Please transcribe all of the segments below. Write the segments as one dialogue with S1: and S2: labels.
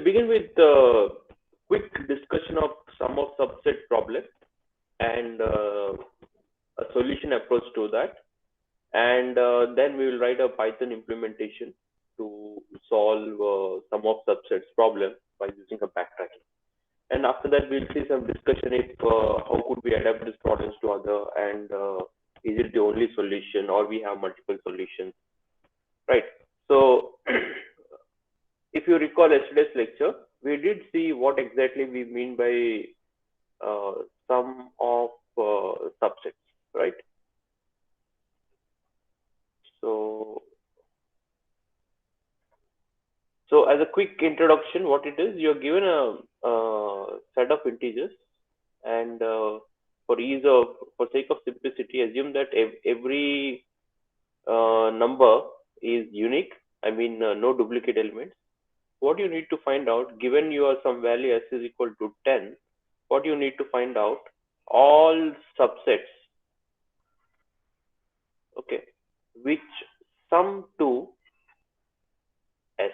S1: begin with a quick discussion of sum of subset problem and a solution approach to that. And then we will write a Python implementation to solve sum of subsets problem by using a backtracking. And after that, we'll see some discussion if how could we adapt these problems to other, and is it the only solution or we have multiple solutions, right? So if you recall yesterday's lecture, we did see what exactly we mean by sum of subsets, right? So as a quick introduction, what it is, you're given a set of integers, and for sake of simplicity, assume that every number is unique. I mean, no duplicate elements. What you need to find out, given you are some value s is equal to 10, what you need to find out, all subsets, okay, which sum to s.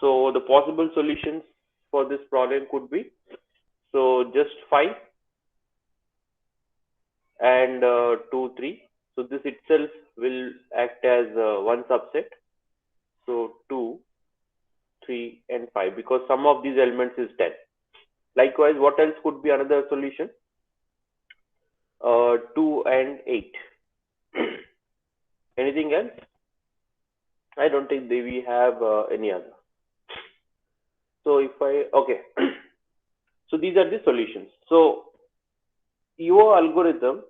S1: So the possible solutions for this problem could be, so just 5 and 2, 3. So this itself will act as one subset. So 2, 3, and 5, because sum of these elements is 10. Likewise, what else could be another solution? 2 and 8. Anything else? I don't think we have any other. So if okay. So these are the solutions. So your algorithm,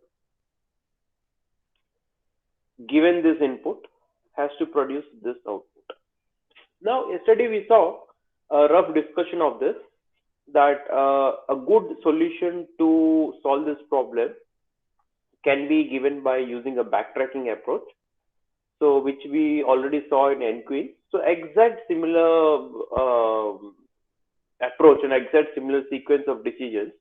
S1: given this input, has to produce this output. Now, yesterday we saw a rough discussion of this, that a good solution to solve this problem can be given by using a backtracking approach. So which we already saw in NQueen. So exact similar approach and exact similar sequence of decisions.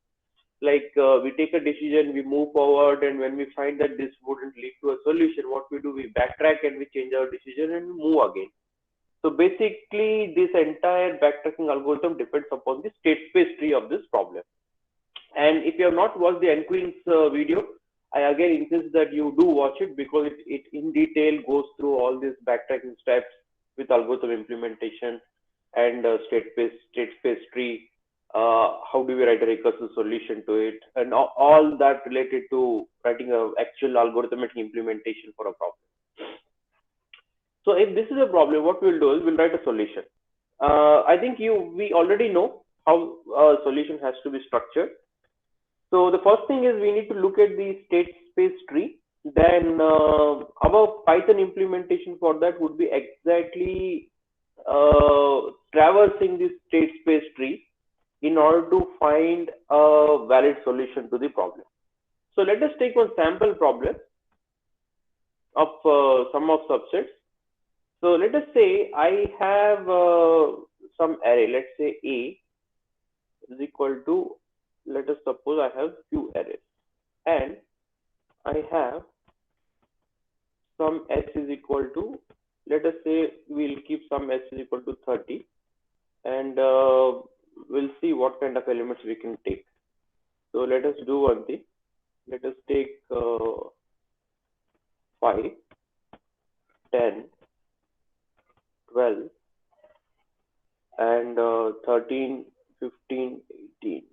S1: Like we take a decision, we move forward, and when we find that this wouldn't lead to a solution, what we do, we backtrack and we change our decision and we move again. So basically, this entire backtracking algorithm depends upon the state space tree of this problem. And if you have not watched the NQueen's video, I again insist that you do watch it, because it in detail goes through all these backtracking steps with algorithm implementation and state space tree. How do we write a recursive solution to it, and all that related to writing an actual algorithmic implementation for a problem. So if this is a problem, what we'll do is we'll write a solution. I think we already know how a solution has to be structured. So the first thing is we need to look at the state space tree. Then our Python implementation for that would be exactly traversing the state space tree in order to find a valid solution to the problem. So let us take one sample problem of sum of subsets. So let us say I have some array. Let's say A is equal to, let us suppose I have few arrays, and I have some s is equal to, let us say we'll keep some s is equal to 30, and we'll see what kind of elements we can take. So let us do one thing. Let us take 5, 10, 12, and 13, 15, 18.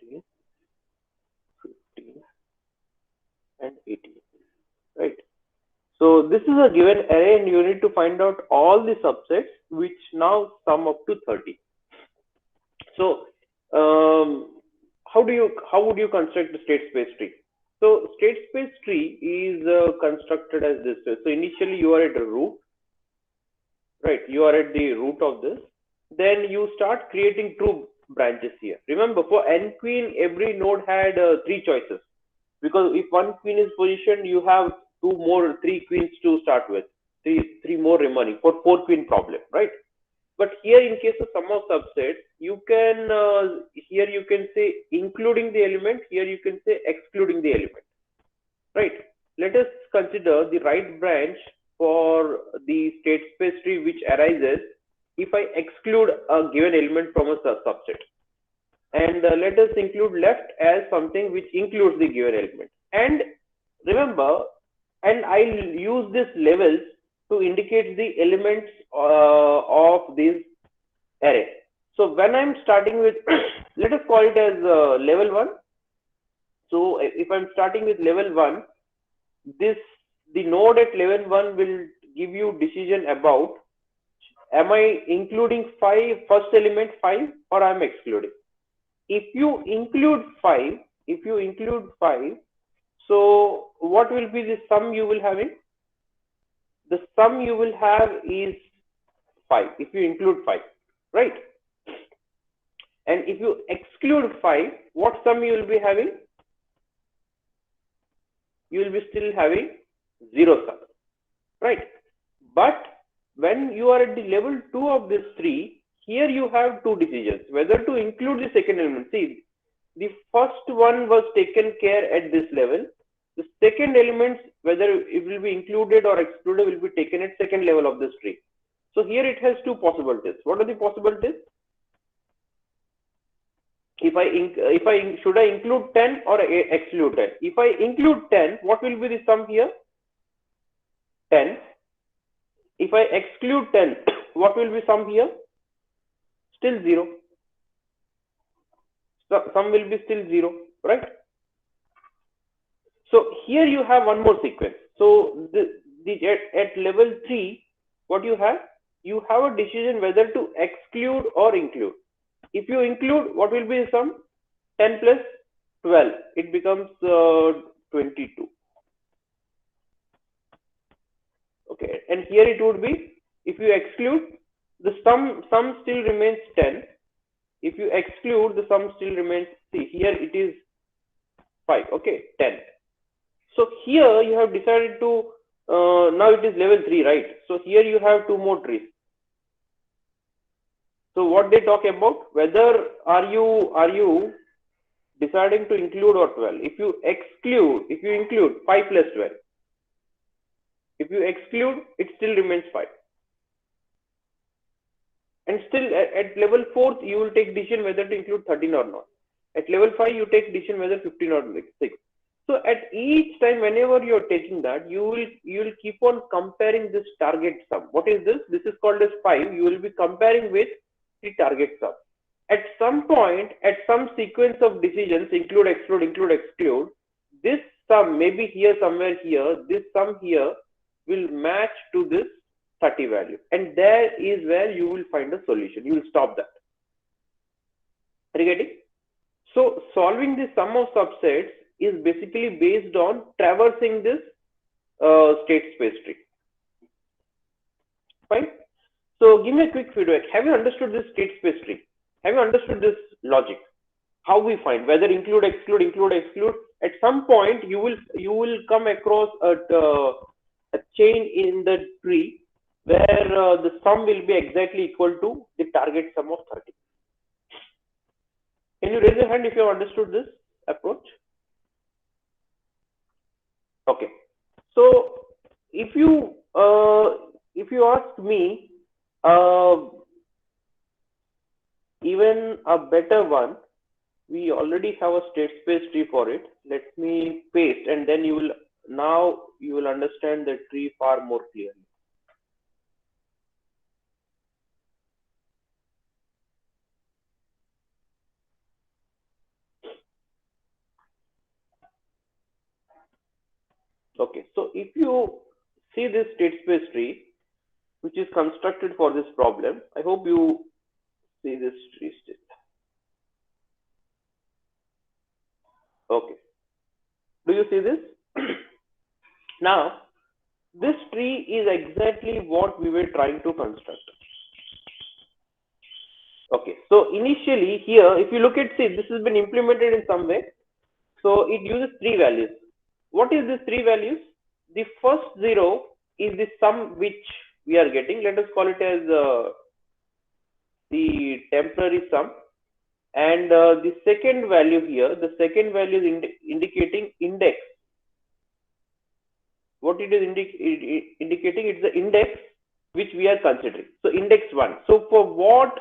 S1: 13, 15, and 18. Right. So this is a given array, and you need to find out all the subsets which now sum up to 30. So how would you construct the state space tree? So state space tree is constructed as this way. So initially you are at the root, right? You are at the root of this. Then you start creating two branches here. Remember, for NQueen, every node had 3 choices, because if one queen is positioned, you have 3 queens to start with, three more remaining for 4 queen problem, right? But here, in case of sum of subsets, you can here you can say including the element, here you can say excluding the element, right? Let us consider the right branch for the state space tree which arises if I exclude a given element from a subset. And let us include left as something which includes the given element. And remember, and I'll use these levels to indicate the elements of this array. So when I'm starting with, let us call it as level 1. So if I'm starting with level 1, the node at level 1 will give you decision about, am I including first element 5 or I'm excluding? If you include 5, so what will be the sum you will have in? The sum you will have is 5 if you include 5, right? And if you exclude 5, what sum you will be having? You will be still having 0 sum, right? But when you are at the level 2 of this tree, here you have two decisions, whether to include the second element. See, the first one was taken care at this level. The second element, whether it will be included or excluded, will be taken at second level of this tree. So here it has two possibilities. What are the possibilities? Should I include 10 or exclude 10? If I include 10, what will be the sum here? 10. If I exclude 10, what will be sum here? Still 0. So sum will be still 0, right? So here you have one more sequence. So at level 3, what you have? You have a decision whether to exclude or include. If you include, what will be the sum? 10 plus 12. It becomes 22. Okay, and here it would be, if you exclude, the sum still remains 10. If you exclude, the sum still remains, see, here it is 5, okay, 10. So here you have decided to, now it is level 3, right? So here you have two more trees. So what they talk about, whether are you deciding to include or 12. If you include 5 plus 12. If you exclude, it still remains 5. And still at level 4, you will take decision whether to include 13 or not. At level 5, you take decision whether 15 or 6. So at each time, whenever you are taking that, you will keep on comparing this target sum. What is this? This is called as 5. You will be comparing with the target sum. At some point, at some sequence of decisions, include, exclude, this sum, maybe here, somewhere here, this sum here will match to this 30 value. And there is where you will find a solution. You will stop that. Are you getting? So solving the sum of subsets is basically based on traversing this state space tree. Fine. So give me a quick feedback. Have you understood this state space tree? Have you understood this logic? How we find whether include, exclude. At some point, you will come across a chain in the tree where the sum will be exactly equal to the target sum of 30. Can you raise your hand if you have understood this approach? Okay. So if you ask me, even a better one, we already have a state space tree for it. Let me paste, and then you will understand the tree far more clearly. Okay, so if you see this state space tree, which is constructed for this problem, I hope you see this tree still. Okay, do you see this? Now, this tree is exactly what we were trying to construct. Okay, so initially here, if you look at, see, this has been implemented in some way. So it uses 3 values. What is these 3 values? The first 0 is the sum which we are getting. Let us call it as the temporary sum. And the second value here, the second value is indicating index. What it is indicating, it's the index which we are considering. So index 1. So for what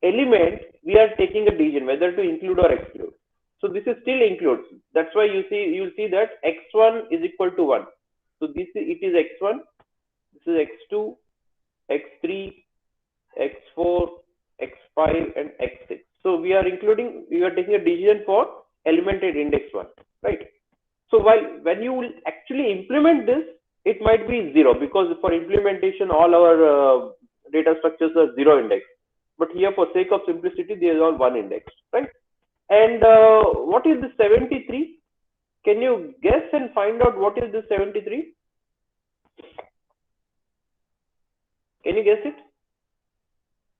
S1: element we are taking a decision whether to include or exclude. So this is still includes. That's why you'll see that x1 is equal to 1. So it is x1, this is x2, x3, x4, x5, and x6. So we are taking a decision for element at index 1, right? So when you will actually implement this, it might be 0, because for implementation all our data structures are 0 index. But here, for sake of simplicity, they are all 1 index, right? And what is the 73? Can you guess and find out what is the 73? Can you guess it?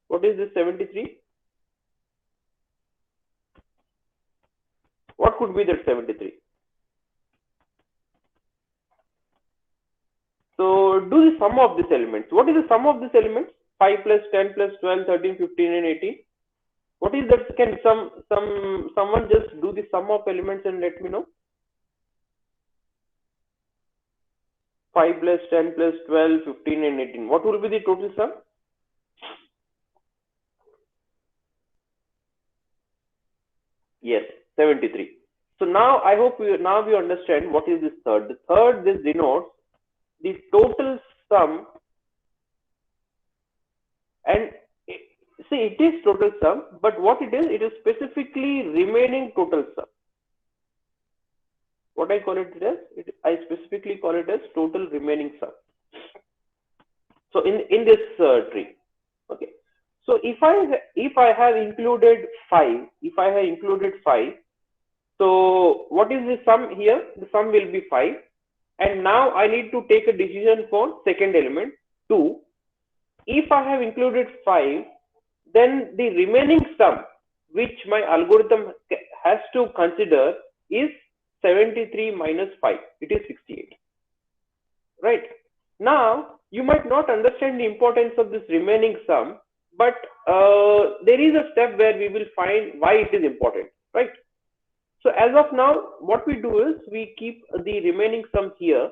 S1: What is the 73? What could be that 73? So do the sum of these elements. What is the sum of these elements? 5 plus 10 plus 12, 13, 15, and 18. What is that? Can someone just do the sum of elements and let me know? 5 plus 10 plus 12, 15, and 18. What will be the total sum? Yes, 73. So now I hope we understand what is this third. The third, this denotes the total sum, and see, it is total sum, but what it is specifically remaining total sum. What I call it as, I specifically call it as total remaining sum. So in this tree, okay. So if I have included 5, so what is the sum here? The sum will be 5, and now I need to take a decision for second element 2. If I have included 5, then the remaining sum which my algorithm has to consider is 73 minus 5. It is 68. Right? Now, you might not understand the importance of this remaining sum, but there is a step where we will find why it is important. Right? So as of now, what we do is we keep the remaining sum here,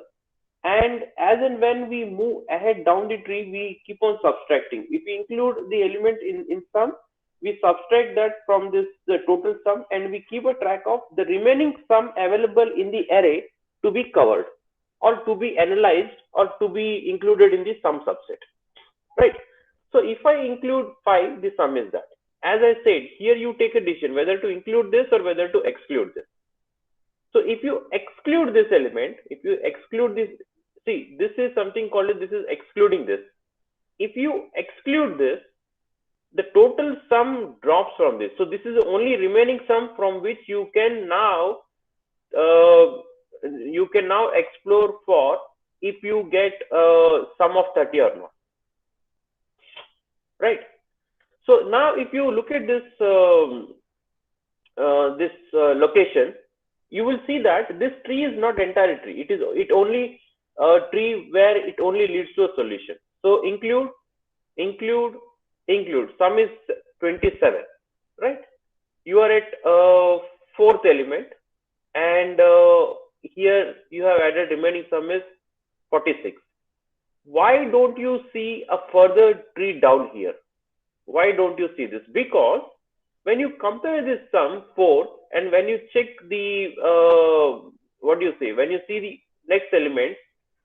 S1: and as and when we move ahead down the tree, we keep on subtracting. If we include the element in sum, we subtract that from the total sum, and we keep a track of the remaining sum available in the array to be covered, or to be analyzed, or to be included in the sum subset, right? So if I include 5, the sum is that. As I said, here you take a decision whether to include this or whether to exclude this. So if you exclude this element, see, this is something called, this is excluding this. If you exclude this, the total sum drops from this. So this is the only remaining sum from which you can now explore for if you get sum of 30 or not, right? So now if you look at this location, you will see that this tree is not entire tree. It only a tree where it only leads to a solution. So include. Sum is 27, right? You are at fourth element, and here you have added remaining sum is 46. Why don't you see a further tree down here? Why don't you see this? Because when you compare this sum 4, and when you check the when you see the next element,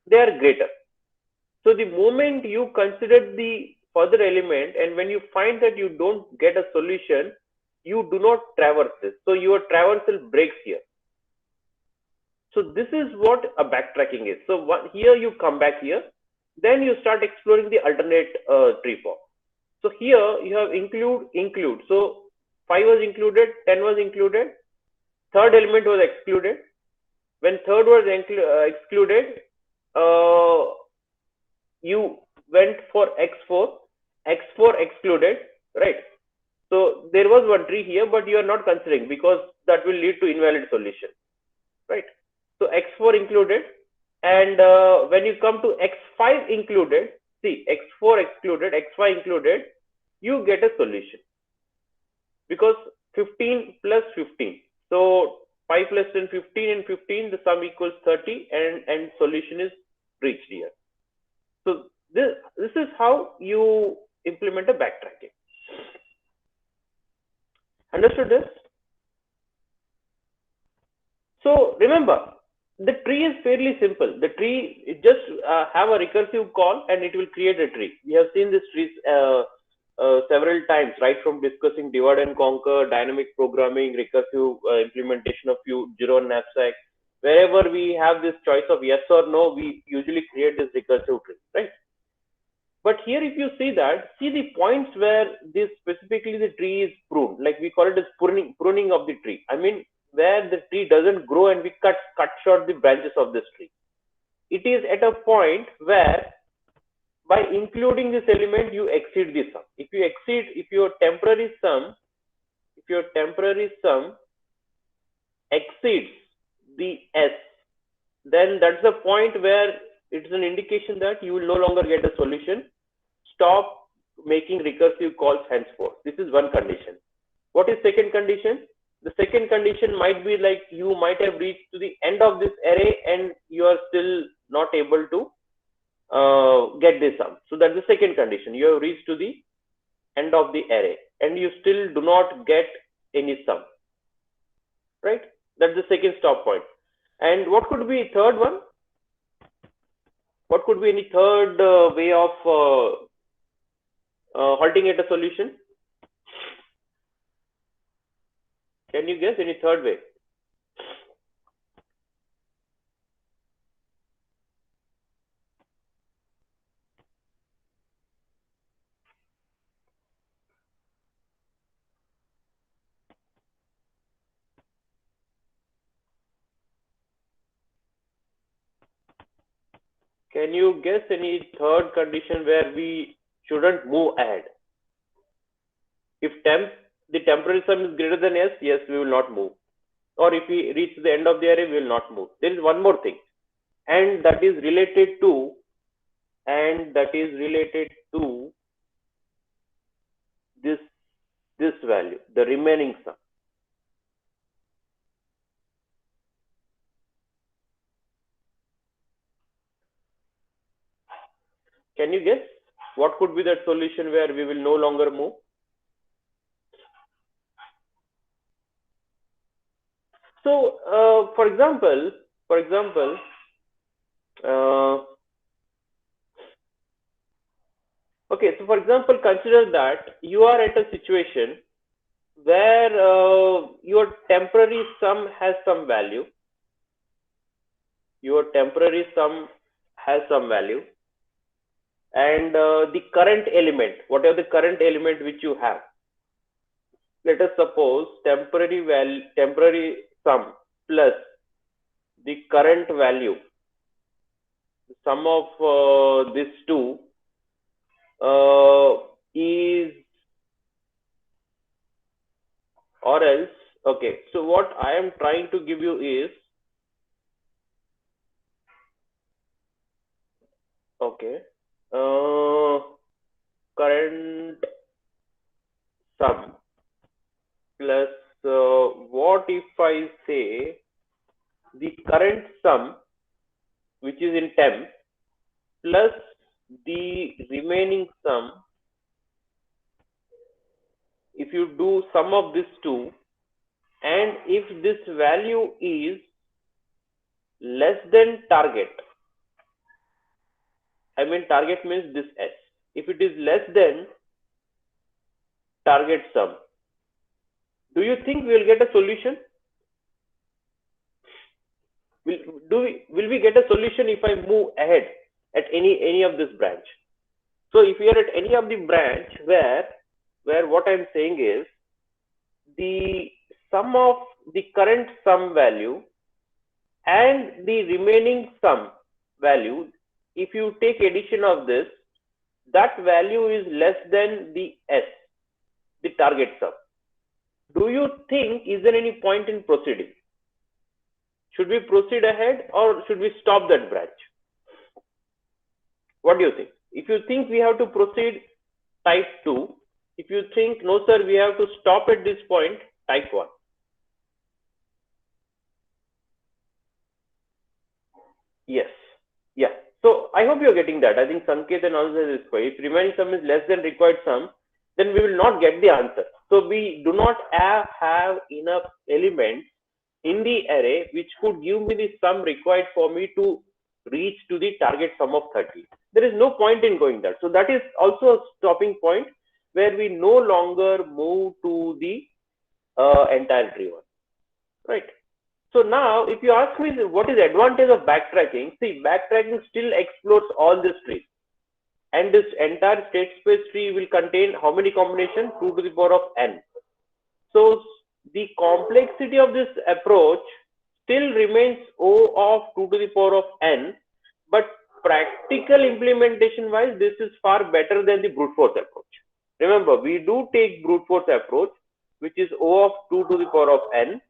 S1: they are greater. So the moment you consider the further element, and when you find that you don't get a solution, you do not traverse this. So your traversal breaks here. So this is what a backtracking is. So here you come back here, then you start exploring the alternate tree form. So here you have include. So 5 was included, 10 was included, third element was excluded. When third was excluded, you went for x4 excluded, right? So there was one tree here, but you are not considering because that will lead to invalid solution, right? So x4 included, and when you come to x5 included, see, x4 excluded, x5 included, you get a solution because 15 plus 15. So 5 plus 10, 15, and 15, the sum equals 30, and solution is reached here. So This is how you implement a backtracking. Understood this? So remember, the tree is fairly simple. The tree, it just have a recursive call and it will create a tree. We have seen this trees several times, right? From discussing divide and conquer, dynamic programming, recursive implementation of Jira and knapsack. Wherever we have this choice of yes or no, we usually create this recursive tree, right? But here, if you see that, see the points where this specifically the tree is pruned, like we call it as pruning of the tree. I mean, where the tree doesn't grow and we cut short the branches of this tree. It is at a point where by including this element, you exceed the sum. If you exceed, if your temporary sum exceeds the S, then that's the point where it's an indication that you will no longer get a solution. Stop making recursive calls henceforth. This is one condition. What is second condition? The second condition might be like you might have reached to the end of this array and you are still not able to get this sum. So that's the second condition. You have reached to the end of the array and you still do not get any sum, right? That's the second stop point. And what could be third one? What could be any third way of halting at a solution? Can you guess any third way? Can you guess any third condition where we shouldn't move ahead? If the temporary sum is greater than S, yes, we will not move. Or if we reach the end of the array, we will not move. There is one more thing, and that is related to this value, the remaining sum. Can you guess what could be that solution where we will no longer move? So, for example, okay. So, for example, consider that you are at a situation where your temporary sum has some value. And the current element, whatever the current element which you have, let us suppose temporary sum plus the current value, the sum of these two is, or else, okay. So what I am trying to give you is, okay, current sum plus what if I say the current sum which is in temp plus the remaining sum. If you do sum of these two, and if this value is less than target, I mean target means this S. If it is less than target sum, do you think we will get a solution? Will we get a solution if I move ahead at any of this branch? So if we are at any of the branch where what I'm saying is the sum of the current sum value and the remaining sum value, if you take addition of this, that value is less than the S, the target sum. Do you think, is there any point in proceeding? Should we proceed ahead or should we stop that branch? What do you think? If you think we have to proceed, type 2. If you think, no sir, we have to stop at this point, type 1. Yes. Yeah. So I hope you're getting that. I think Sanket and answer is quite. If remaining sum is less than required sum, then we will not get the answer. So we do not have enough elements in the array which could give me the sum required for me to reach to the target sum of 30. There is no point in going there. So that is also a stopping point where we no longer move to the entire tree one, right? So now, if you ask me what is the advantage of backtracking, see, backtracking still explores all these trees. And this entire state space tree will contain how many combinations? 2 to the power of n. So the complexity of this approach still remains O of 2 to the power of n, but practical implementation wise, this is far better than the brute force approach. Remember, we do take brute force approach, which is O of 2 to the power of n,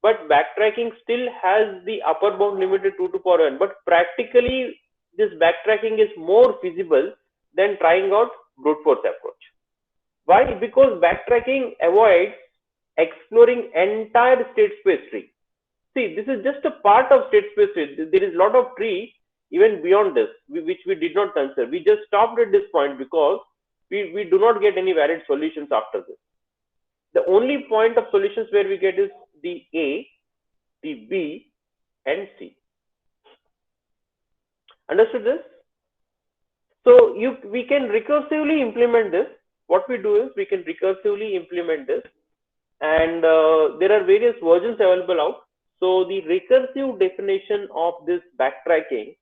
S1: but backtracking still has the upper bound limited 2 to the power n. But practically, this backtracking is more feasible than trying out brute force approach. Why? Because backtracking avoids exploring entire state space tree. See, this is just a part of state space tree. There is a lot of tree even beyond this, which we did not consider. We just stopped at this point because we do not get any valid solutions after this. The only point of solutions where we get is the A, the B, and C. Understood this? So we can recursively implement this. What we do is we can recursively implement this, and there are various versions available out. So the recursive definition of this backtracking,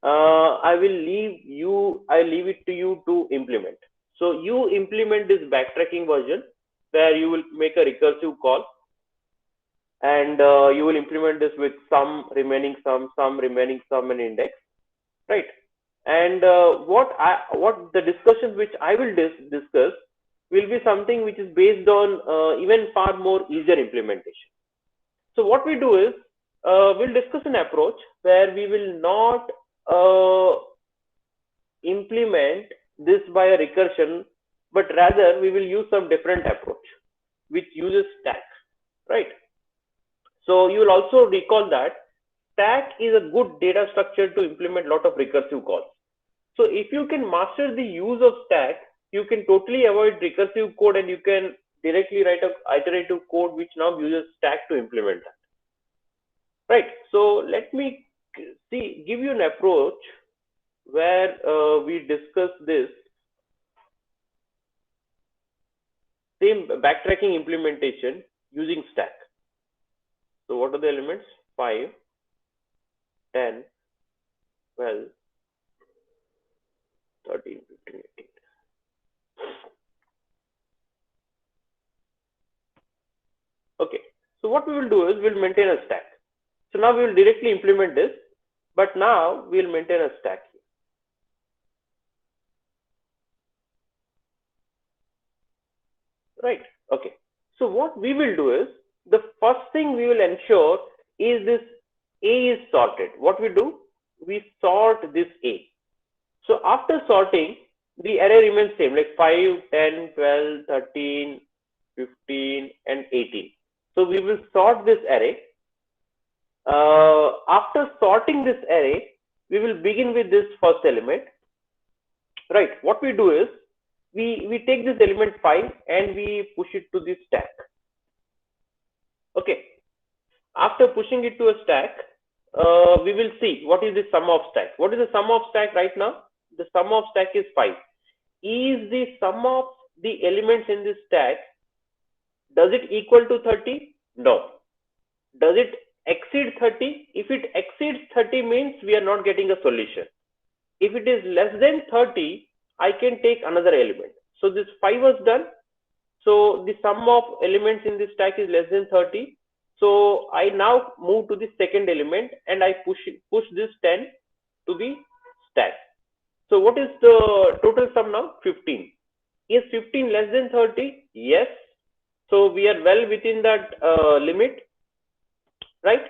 S1: I will leave it to you to implement. So you implement this backtracking version where you will make a recursive call, and you will implement this with some remaining sum, and index, right? And what the discussions which I will discuss will be something which is based on even far more easier implementation. So what we do is we'll discuss an approach where we will not implement this by a recursion, but rather we will use some different approach which uses stack, right? So you will also recall that stack is a good data structure to implement a lot of recursive calls. So if you can master the use of stack, you can totally avoid recursive code and you can directly write an iterative code which now uses stack to implement that. Right. So let me give you an approach where we discuss this same backtracking implementation using stack. So what are the elements? 5, 10, 12, 13, 15, 18. Okay. So what we will do is we'll maintain a stack. So now we will directly implement this, but now we will maintain a stack here. Right. Okay. So what we will do is the first thing we will ensure is this A is sorted. What we do? We sort this A. So after sorting, the array remains same like 5, 10, 12, 13, 15, and 18. So we will sort this array. After sorting this array, we will begin with this first element. Right. What we do is we take this element 5 and we push it to the stack. Okay. After pushing it to a stack, we will see what is the sum of stack. What is the sum of stack right now? The sum of stack is 5. Is the sum of the elements in this stack, does it equal to 30? No. Does it exceed 30? If it exceeds 30 means we are not getting a solution. If it is less than 30, I can take another element. So this 5 was done. So the sum of elements in this stack is less than 30. So I now move to the second element and I push this 10 to the stack. So what is the total sum now? 15. Is 15 less than 30? Yes. So we are well within that limit, right?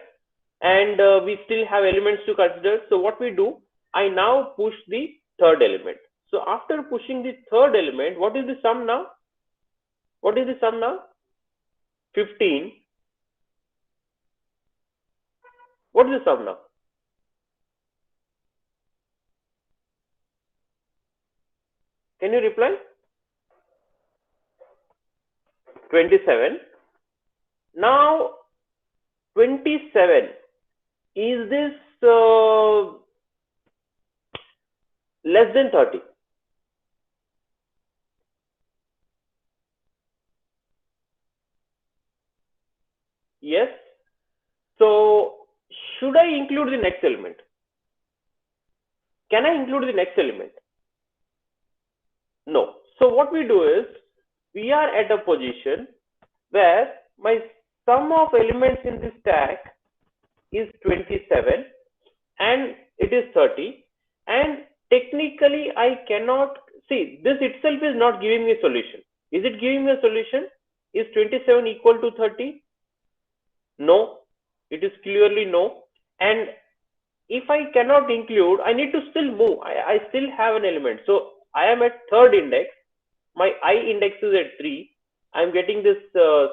S1: And we still have elements to consider. So what we do, I now push the third element. So after pushing the third element, what is the sum now? What is the sum now? 15. What is the sum now? Can you reply? 27. Now 27, is this less than 30? Yes. So should I include the next element? Can I include the next element? No. So what we do is, we are at a position where my sum of elements in the stack is 27 and it is 30, and technically I cannot see, this itself is not giving me a solution. Is it giving me a solution? Is 27 equal to 30? No, it is clearly no. And if I cannot include, I need to still move. I still have an element. So I am at third index. My I index is at 3. I'm getting this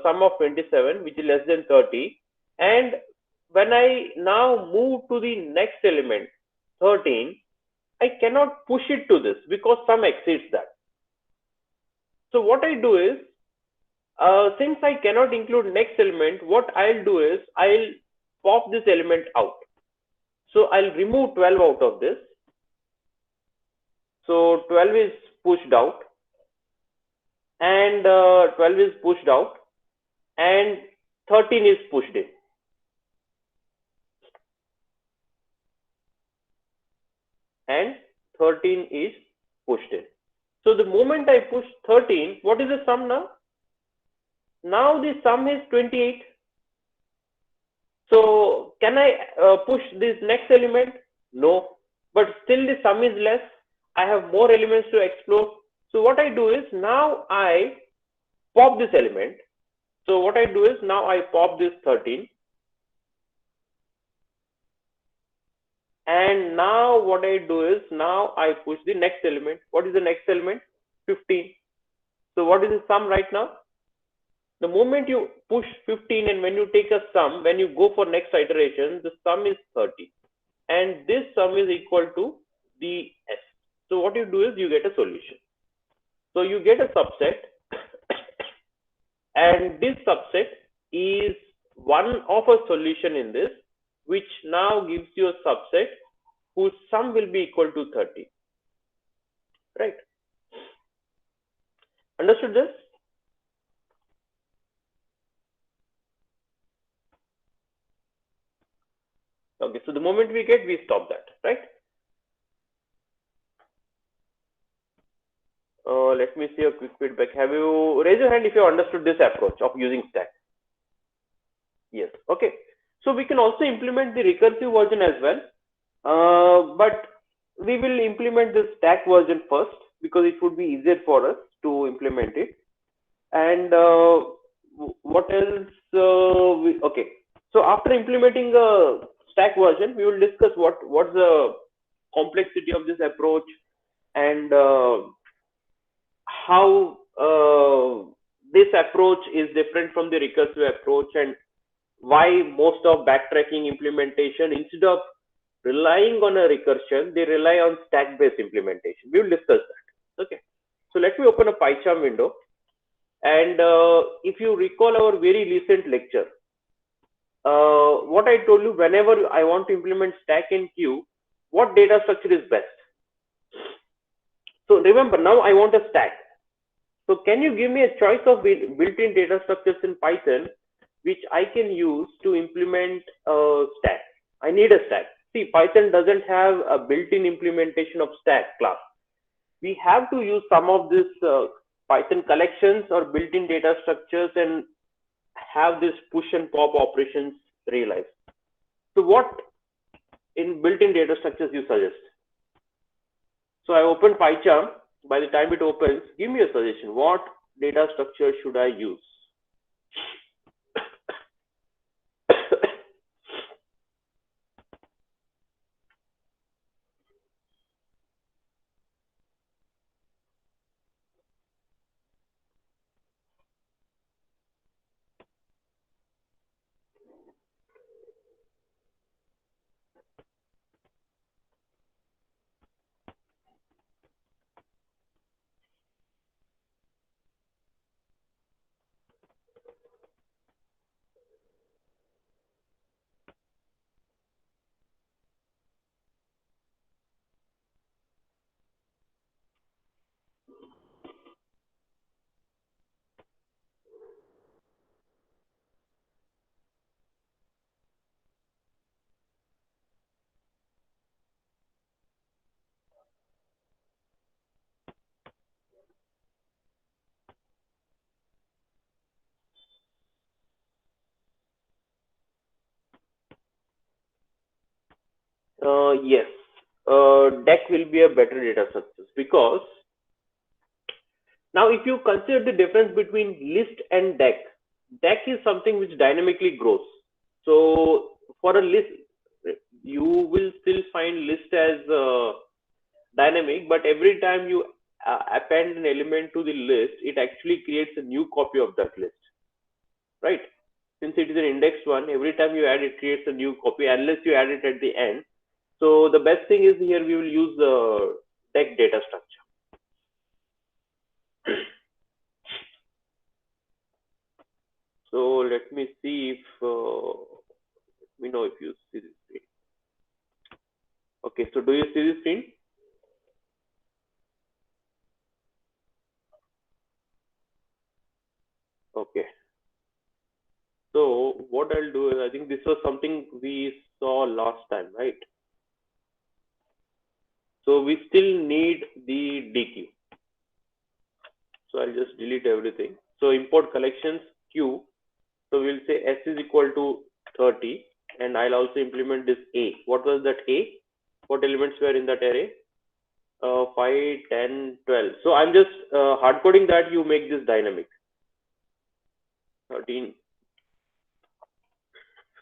S1: sum of 27, which is less than 30. And when I now move to the next element, 13, I cannot push it to this because sum exceeds that. So what I do is, since I cannot include next element, what I'll do is, I'll pop this element out. So I'll remove 12 out of this. So 12 is pushed out, and 12 is pushed out, and 13 is pushed in. And 13 is pushed in. So the moment I push 13, what is the sum now? Now the sum is 28. So can I push this next element? No, but still the sum is less. I have more elements to explore. So what I do is, now I pop this element. So what I do is, now I pop this 13. And now what I do is, now I push the next element. What is the next element? 15. So what is the sum right now? The moment you push 15 and when you take a sum, when you go for next iteration, the sum is 30. And this sum is equal to the S. So what you do is, you get a solution. So you get a subset, and this subset is one of a solution in this, which now gives you a subset whose sum will be equal to 30. Right? Understood this? Okay, so the moment we get, we stop that, right? Let me see a quick feedback. Have you raise your hand if you understood this approach of using stack? Yes. Okay. So we can also implement the recursive version as well, but we will implement the stack version first because it would be easier for us to implement it. And what else? Okay. So after implementing the stack version, we will discuss what's the complexity of this approach, and how this approach is different from the recursive approach, and why most of backtracking implementation, instead of relying on a recursion, they rely on stack based implementation. We will discuss that. Okay. So let me open a PyCharm window. And if you recall our very recent lecture, what I told you, whenever I want to implement stack and queue, what data structure is best? So remember, now I want a stack. So can you give me a choice of built-in data structures in Python which I can use to implement a stack? I need a stack. See, Python doesn't have a built-in implementation of stack class. We have to use some of this Python collections or built-in data structures and have this push and pop operations realized. So what in built-in data structures you suggest? So I open PyCharm. By the time it opens, give me a suggestion. What data structure should I use? Yes, deck will be a better data structure because now if you consider the difference between list and deck, deck is something which dynamically grows. So for a list, you will still find list as dynamic, but every time you append an element to the list, it actually creates a new copy of that list, right? Since it is an indexed one, every time you add, it creates a new copy unless you add it at the end. So the best thing is here we will use the deck data structure. So let me see if we know if you see this screen. Okay, so do you see this screen? Okay. So what I'll do is, I think this was something we saw last time, right? So we still need the DQ. So I'll just delete everything. So import collections Q. So we'll say S is equal to 30, and I'll also implement this A. What was that A? What elements were in that array? 5, 10, 12. So I'm just hard coding that. You make this dynamic. 13,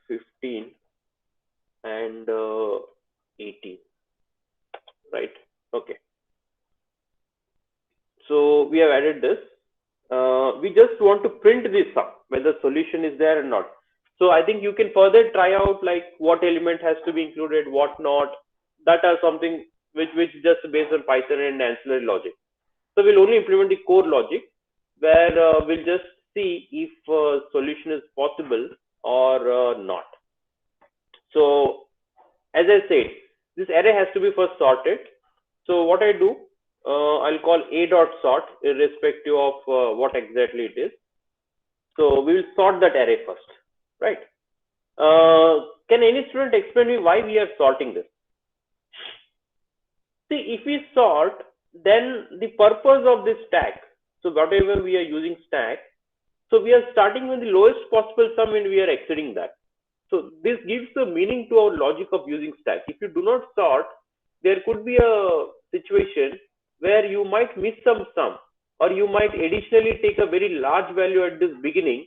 S1: 15, and 18. Right? Okay. So we have added this. We just want to print this sum, whether solution is there or not. So I think you can further try out like what element has to be included, what not. That are something which just based on Python and ancillary logic. So we'll only implement the core logic where we'll just see if solution is possible or not. So as I said, this array has to be first sorted. So what I do, I'll call a dot sort irrespective of what exactly it is. So we will sort that array first, right? Can any student explain me why we are sorting this? See, if we sort, then the purpose of this stack, so whatever we are using stack, so we are starting with the lowest possible sum and we are exceeding that. So this gives the meaning to our logic of using stack. If you do not sort, there could be a situation where you might miss some sum, or you might additionally take a very large value at this beginning.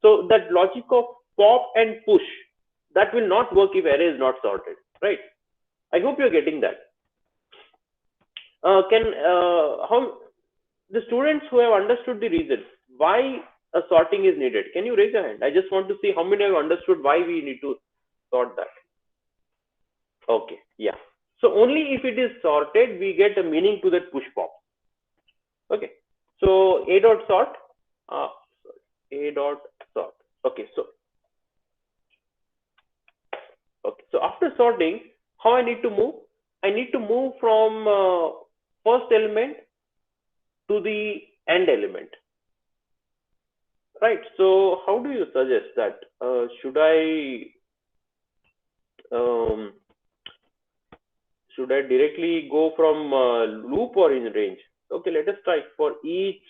S1: So that logic of pop and push, that will not work if array is not sorted, right? I hope you're getting that. Can how the students who have understood the reason why a sorting is needed, can you raise your hand? I just want to see how many have understood why we need to sort that. Okay, yeah. So only if it is sorted, we get a meaning to that push pop. Okay. So a dot sort, uh, a dot sort. Okay. So after sorting, how I need to move? I need to move from first element to the end element. Right. So how do you suggest that? Um, should I directly go from loop or in range? Okay, let us try for each.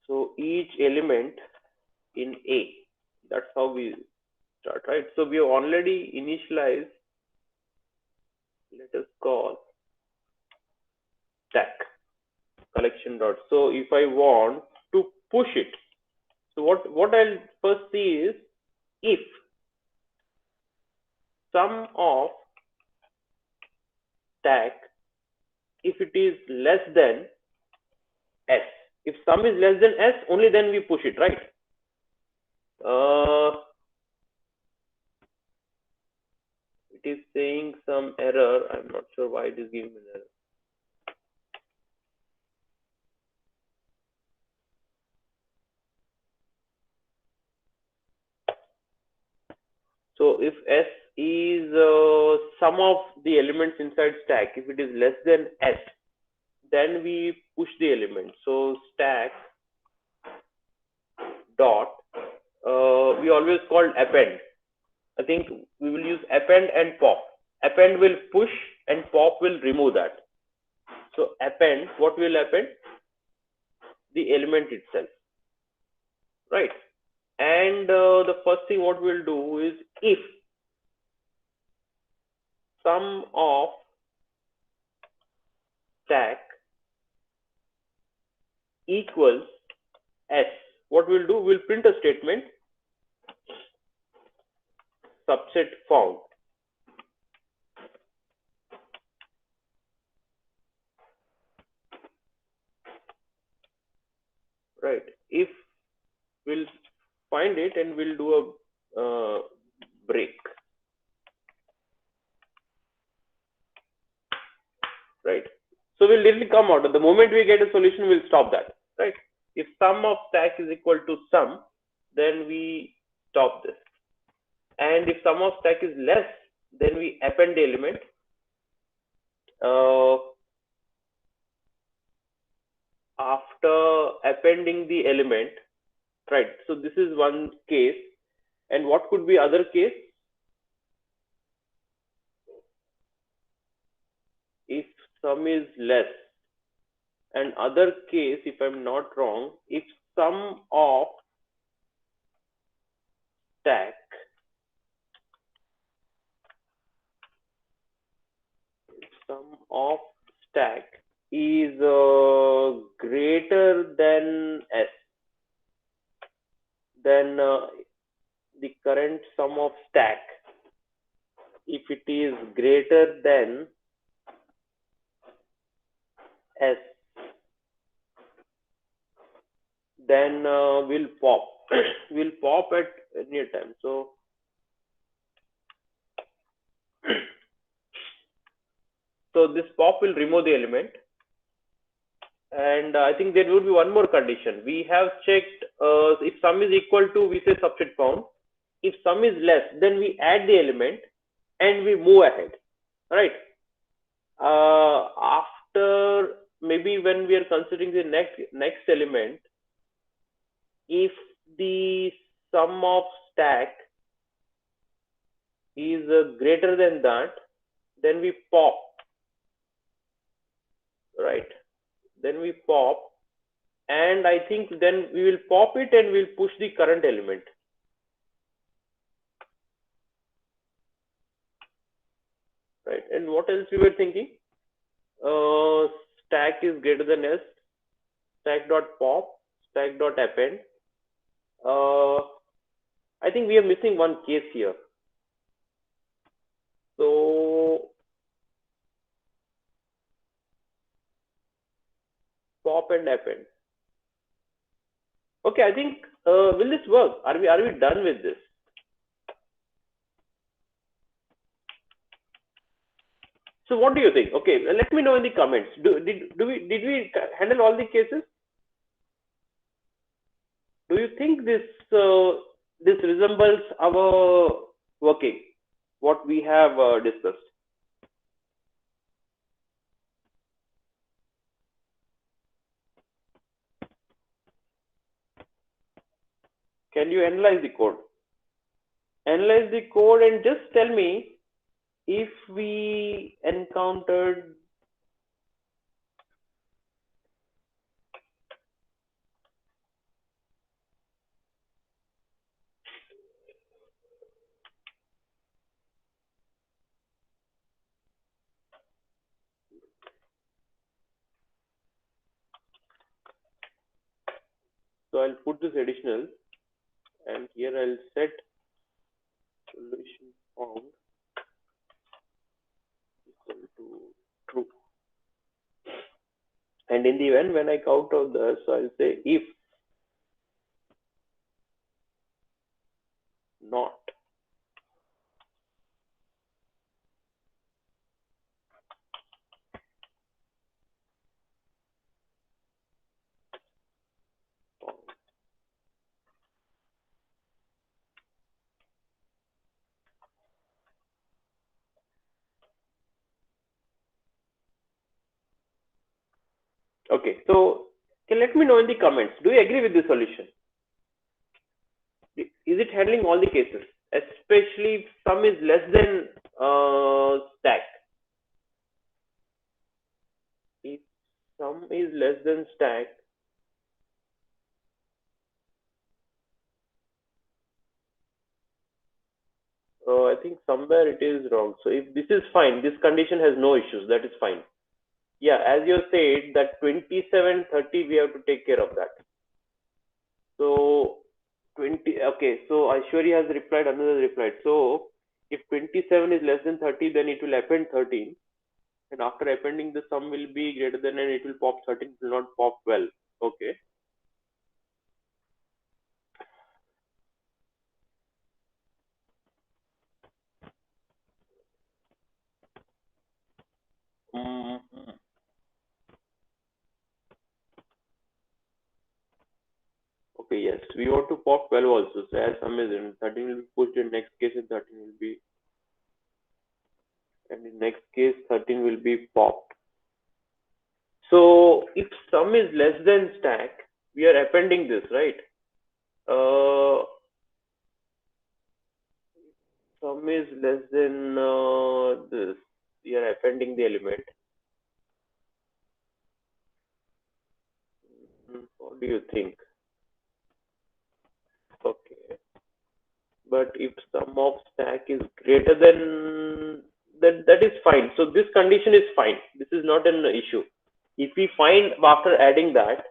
S1: So each element in A. That's how we start, right? So we have already initialized. Let us call stack collection dot. So if I want to push it, so what I'll first see is if sum of stack, if it is less than s. If sum is less than s, only then we push it, right? It is saying some error. I'm not sure why it is giving an error. So if s is sum of the elements inside stack, if it is less than s, then we push the element. So stack dot, we always called append. I think we will use append and pop. Append will push and pop will remove that. So append, what will append? The element itself, right? And the first thing what we'll do is if sum of stack equals S, what we'll do, we'll print a statement subset found. Right. If we'll find it and we'll do a break. Right. So we'll directly come out. The moment we get a solution, we'll stop that. Right. If sum of stack is equal to sum, then we stop this. And if sum of stack is less, then we append the element. After appending the element, right? So this is one case. And what could be other case? If sum is less. And other case, if I'm not wrong, if sum of stack is greater than S, then the current sum of stack, if it is greater than S, then we'll pop. We'll pop at any time. So this pop will remove the element. And I think there will be one more condition. We have checked if sum is equal to, we say subset found. If sum is less, then we add the element and we move ahead. Right. After maybe when we are considering the next element, if the sum of stack is greater than that, then we pop. Right. Then we pop, and I think then we will pop it and we'll push the current element. Right. And what else we were thinking? Stack is greater than S, stack dot pop, stack dot append. I think we are missing one case here. So pop and append. Okay, I think will this work? Are we done with this? So what do you think? Okay, let me know in the comments. Did we handle all the cases? Do you think this resembles our working, what we have discussed? Can you analyze the code? Analyze the code and just tell me if we encountered so I'll put this additional and here I'll set solution found equal to true. And in the event when I count out this, so I'll say if not found. Okay, so let me know in the comments. Do you agree with the solution? Is it handling all the cases, especially if sum is less than stack? If sum is less than stack, I think somewhere it is wrong. So if this is fine, this condition has no issues, that is fine. Yeah, as you said, that 27, 30, we have to take care of that. So 20, okay, so Aishwarya has replied, another replied. So if 27 is less than 30, then it will append 13. And after appending, the sum will be greater than and it will pop 13, it will not pop 12. Okay. Mhm. Okay, yes, we want to pop 12 also. So as sum is in 13 will be pushed in next case and 13 will be, and in next case 13 will be popped. So if sum is less than stack, we are appending this, right? Uh, Sum is less than this. We are appending the element. What do you think? Okay. But if sum of stack is greater than that, that is fine. So this condition is fine. This is not an issue. If we find after adding that,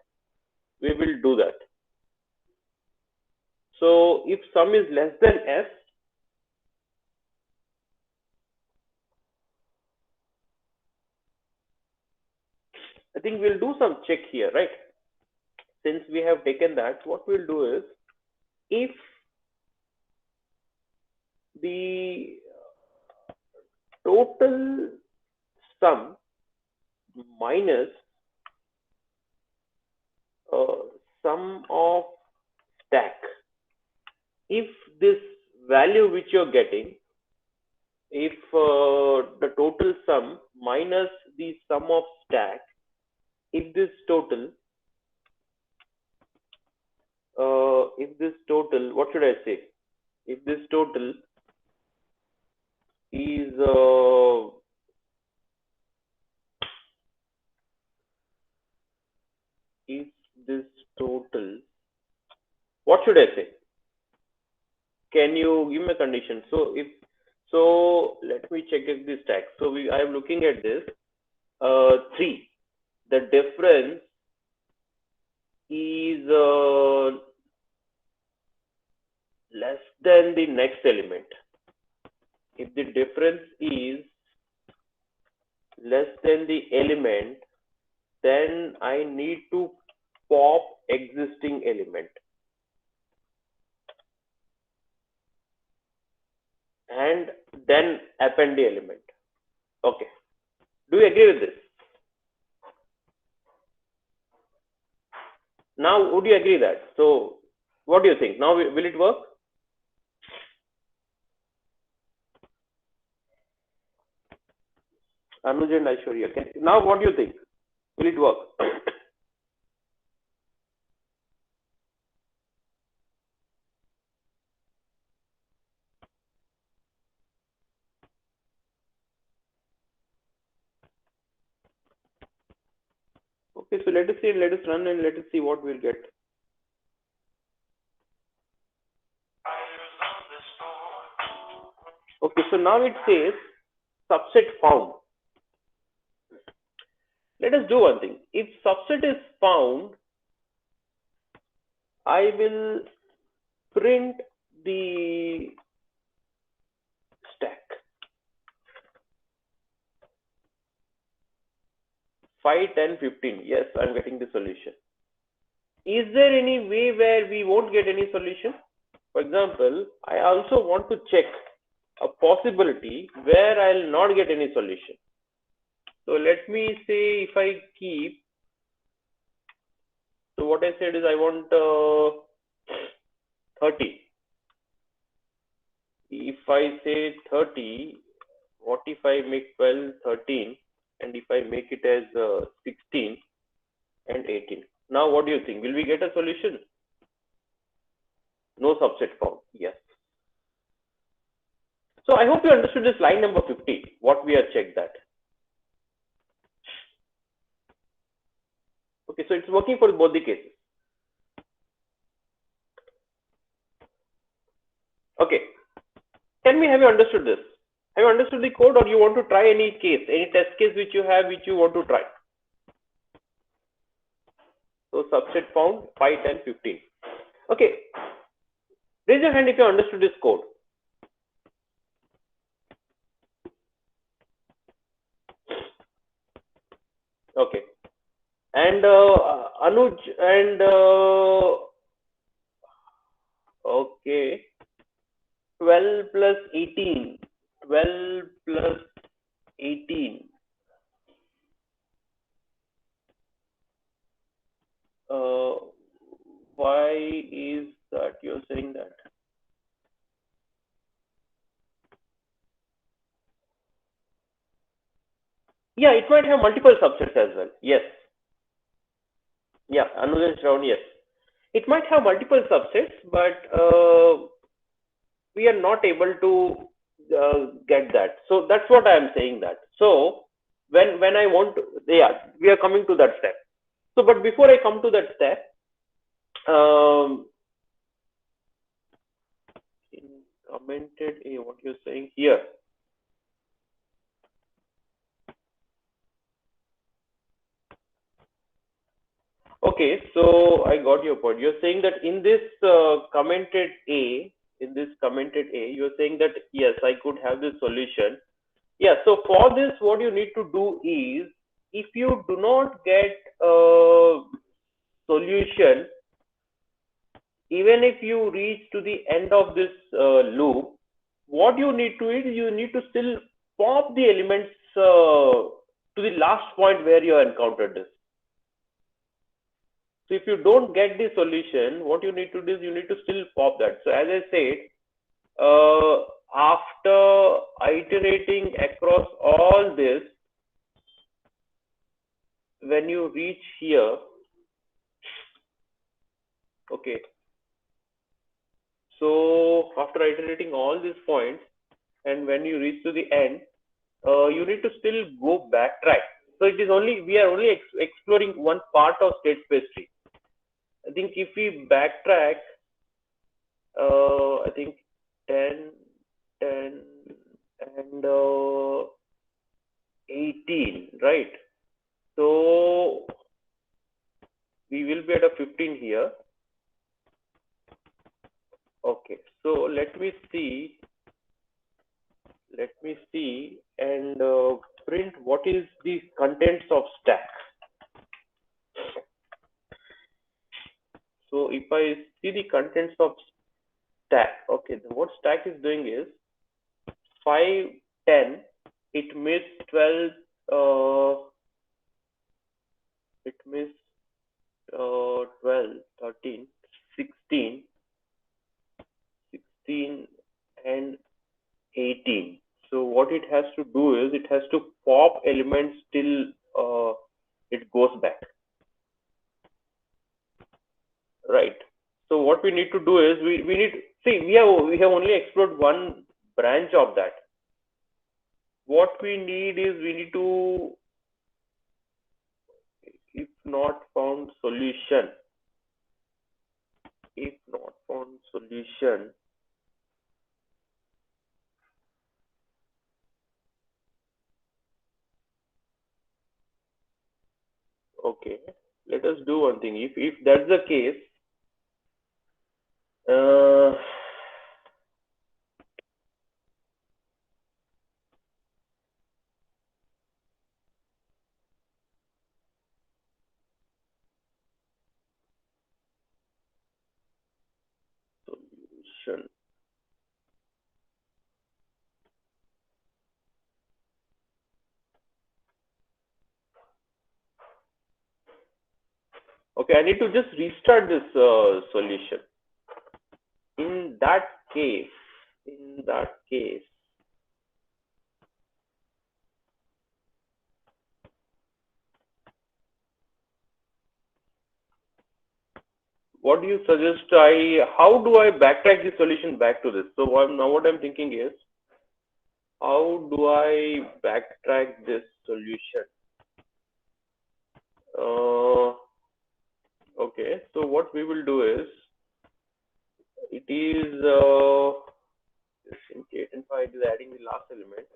S1: we will do that. So if sum is less than s, I think we'll do some check here, right? Since we have taken that, what we'll do is if the total sum minus uh, sum of stack, if this value which you're getting, if the total sum minus the sum of stack, if this total, what should I say? If this total is if this total, what should I say? Can you give me a condition? So if so, let me check if this stack. So I am looking at this 3. The difference is less than the next element. If the difference is less than the element, then I need to pop existing element and then append the element. Okay. Do you agree with this? Now, would you agree that? So, what do you think? Now, will it work? Anuj and Aishwarya. Now, what do you think? Will it work? Okay, so let us see, let us run and let us see what we'll get. Okay, so now it says subset found. Let us do one thing. If subset is found, I will print the stack. 5, 10, 15. Yes, I'm getting the solution. Is there any way where we won't get any solution? For example, I also want to check a possibility where I'll not get any solution. So let me say if I keep, so what I said is I want 30. If I say 30, what if I make 12, 13, and if I make it as 16 and 18? Now, what do you think? Will we get a solution? No subset found. Yes. So I hope you understood this line number 50, what we have checked that. Okay, so it's working for both the cases. Okay. Tell me, have you understood this? Have you understood the code, or you want to try any case, any test case which you have, which you want to try? So subset found 5, 10, 15. Okay. Raise your hand if you understood this code. Okay. And Anuj and okay, 12 plus 18. 12 plus 18. Uh, why is that you're saying that? Yeah, it might have multiple subsets as well. Yes. Yeah, Anuj and Shravan, yes. It might have multiple subsets, but we are not able to get that. So that's what I am saying that. So when I want to, yeah, we are coming to that step. So, but before I come to that step, in commented A, what you're saying here. Okay, so I got your point. You're saying that in this commented A, you're saying that yes, I could have this solution. Yeah, so for this, what you need to do is, if you do not get a solution, even if you reach to the end of this loop, what you need to do is you need to still pop the elements to the last point where you encountered this. So if you don't get the solution, what you need to do is you need to still pop that. So as I said, after iterating across all this, when you reach here, okay, so after iterating all these points, and when you reach to the end, you need to still go backtrack. So it is only, we are only exploring one part of state space tree. I think if we backtrack, I think 10, 10, and 18, right? So we will be at a 15 here. Okay, so let me see and print what is the contents of stack. So if I see the contents of stack, okay, then what stack is doing is 5, 10, it missed 12, it missed 12, 13, 16, 16, and 18. So what it has to do is it has to pop elements till it goes back, right? So what we need to do is we need, see, we have only explored one branch of that. What we need is we need to, if not found solution, if not found solution, okay, let us do one thing. If that's the case, uh, solution. Okay, I need to just restart this solution. In that case, what do you suggest? How do I backtrack the solution back to this? So now what I'm thinking is, how do I backtrack this solution? Okay, so what we will do is, it is it is adding the last element.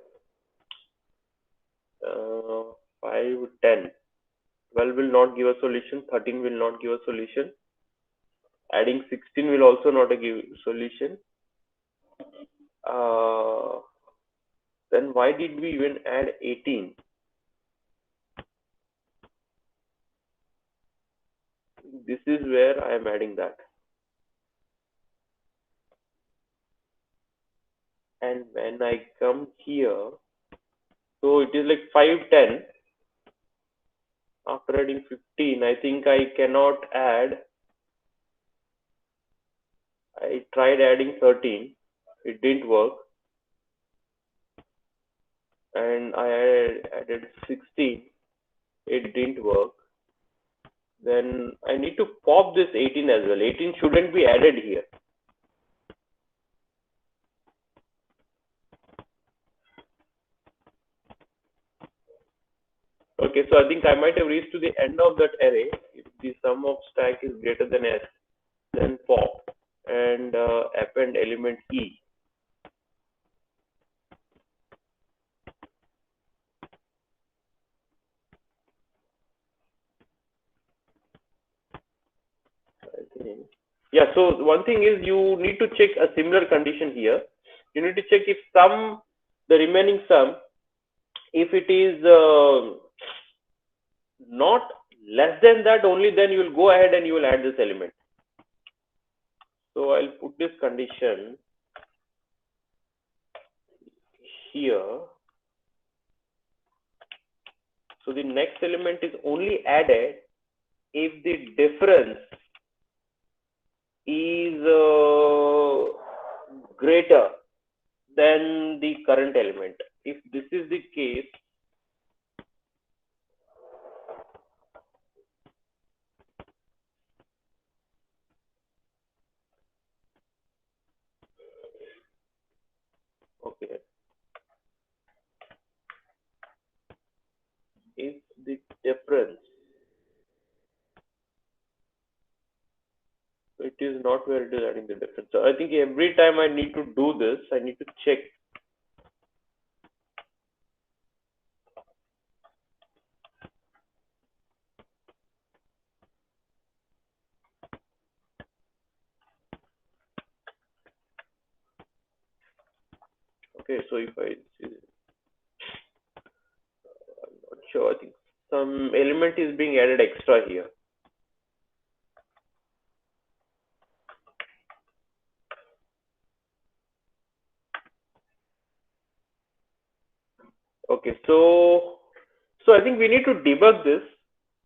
S1: 5, 10. 12 will not give a solution. 13 will not give a solution. Adding 16 will also not give solution. Then why did we even add 18? This is where I am adding that. And when I come here, so it is like 5, 10. After adding 15, I think I cannot add. I tried adding 13. It didn't work. And I added 16. It didn't work. Then I need to pop this 18 as well. 18 shouldn't be added here. Okay, so I think I might have reached to the end of that array. If the sum of stack is greater than S, then pop and append element E. I think. Yeah, so one thing is you need to check a similar condition here. You need to check if the remaining sum, if it is not less than that, only then you will go ahead and you will add this element. So I'll put this condition here. So the next element is only added if the difference is greater than the current element. If this is the case, okay, if the difference, it is not where it is adding the difference. So I think every time I need to do this, I need to check. Okay, so if I'm not sure, I think some element is being added extra here. Okay, so I think we need to debug this.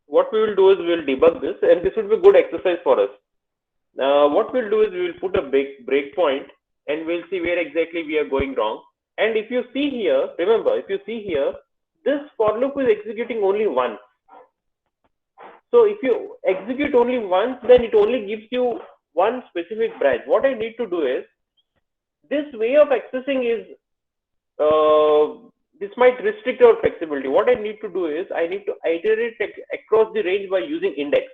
S1: What we will do is we will debug this, and this will be a good exercise for us. What we'll do is we will put a breakpoint, and we'll see where exactly we are going wrong. And if you see here, remember, if you see here, this for loop is executing only once. So if you execute only once, then it only gives you one specific branch. What I need to do is, this way of accessing is, this might restrict our flexibility. What I need to do is, I need to iterate across the range by using index.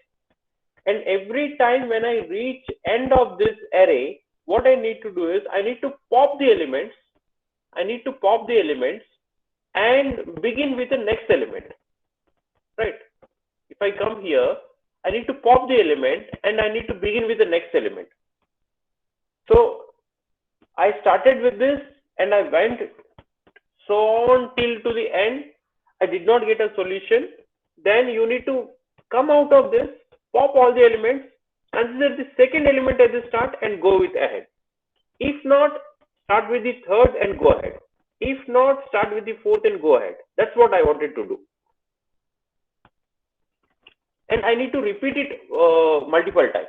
S1: And every time when I reach end of this array, what I need to do is, I need to pop the elements. I need to pop the elements and begin with the next element, right? If I come here, I need to pop the element and I need to begin with the next element. So I started with this and I went so on till to the end. I did not get a solution. Then you need to come out of this, pop all the elements, consider the second element at the start and go with ahead. If not, start with the third and go ahead. If not, start with the fourth and go ahead. That's what I wanted to do. And I need to repeat it multiple times.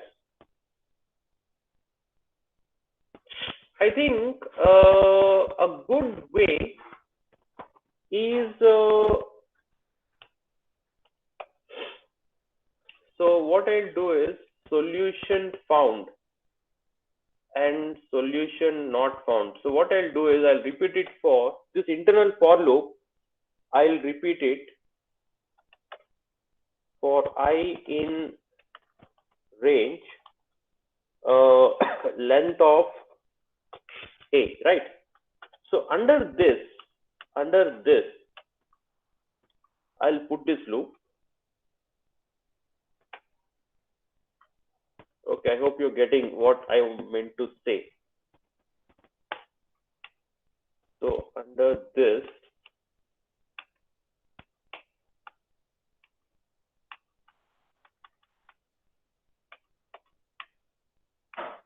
S1: I think a good way is, so what I'll do is solution found and solution not found. So what I'll do is I'll repeat it for this internal for loop. I'll repeat it for I in range length of A, right? So under this, I'll put this loop. Okay, I hope you're getting what I meant to say. So under this,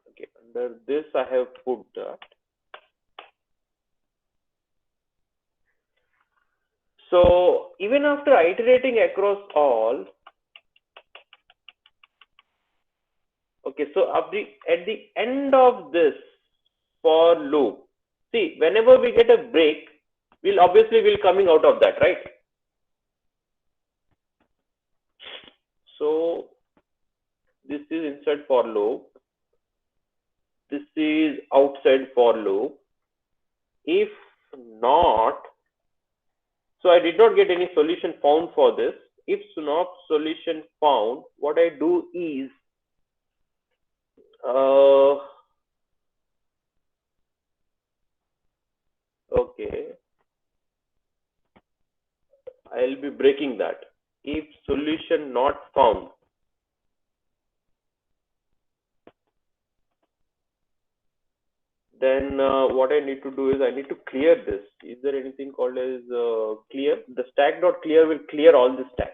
S1: okay, under this I have put that. So even after iterating across all, okay, so at the end of this for loop, see, whenever we get a break, we'll coming out of that, right? So this is inside for loop. This is outside for loop. If not, so I did not get any solution found for this. If not solution found, what I do is, okay, I'll be breaking that. If solution not found, then what I need to do is I need to clear this. Is there anything called as clear? The stack dot clear will clear all the stack,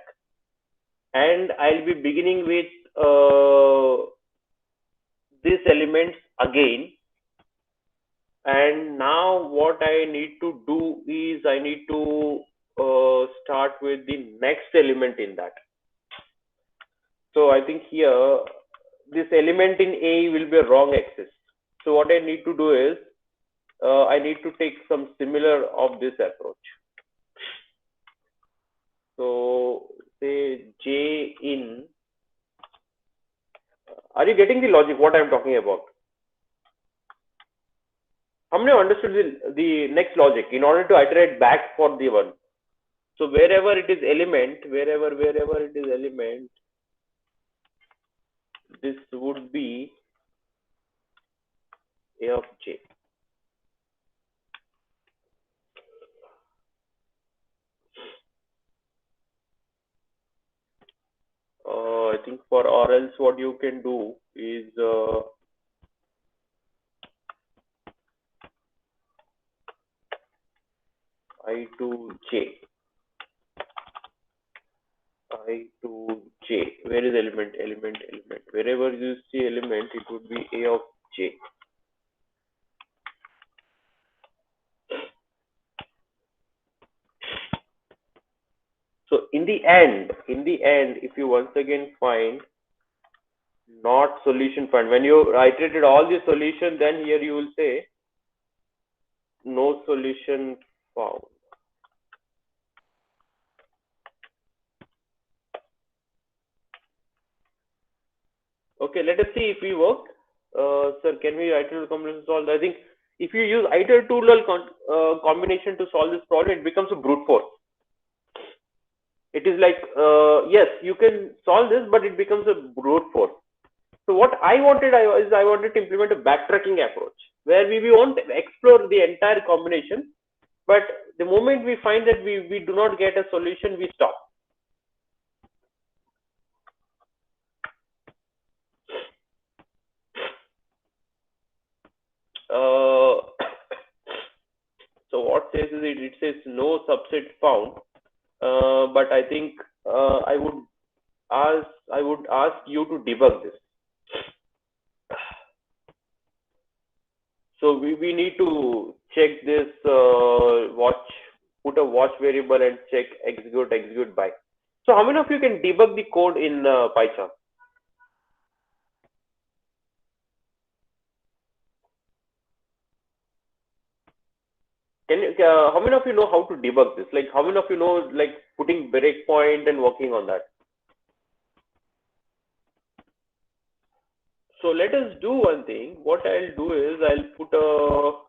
S1: and I'll be beginning with these elements again. And now what I need to do is I need to start with the next element in that. So I think here this element in A will be a wrong axis. So what I need to do is I need to take some similar of this approach. So say J in. Are you getting the logic? What I'm talking about? How many understood the next logic in order to iterate back for the one? So wherever it is element, wherever it is element, this would be A of J. I think for or else what you can do is I to J. I to J. Where is element? Element. Wherever you see element, it would be A of J. So in the end, if you once again find not solution found, when you iterated all the solution, then here you will say no solution found. Okay, let us see if we work. Sir, can we iterate combination solve? I think if you use iter two-level combination to solve this problem, it becomes a brute force. It is like, yes, you can solve this, but it becomes a brute force. So what I wanted is I wanted to implement a backtracking approach where we won't explore the entire combination, but the moment we find that we do not get a solution, we stop. Uh, so what says is it says no subset found, but I think I would ask you to debug this. So we need to check this watch, put a watch variable and check execute by. So how many of you can debug the code in PyCharm? Can you, how many of you know how to debug this? Like how many of you know like putting breakpoint and working on that? So let us do one thing. What I'll do is I'll put a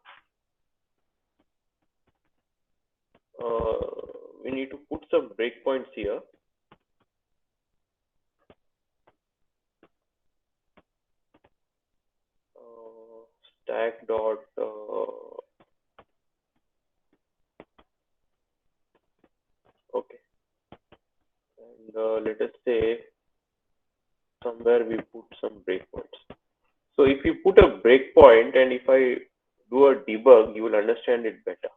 S1: we need to put some breakpoints here. Stack dot let us say somewhere we put some breakpoints. So if you put a breakpoint and if I do a debug, you will understand it better.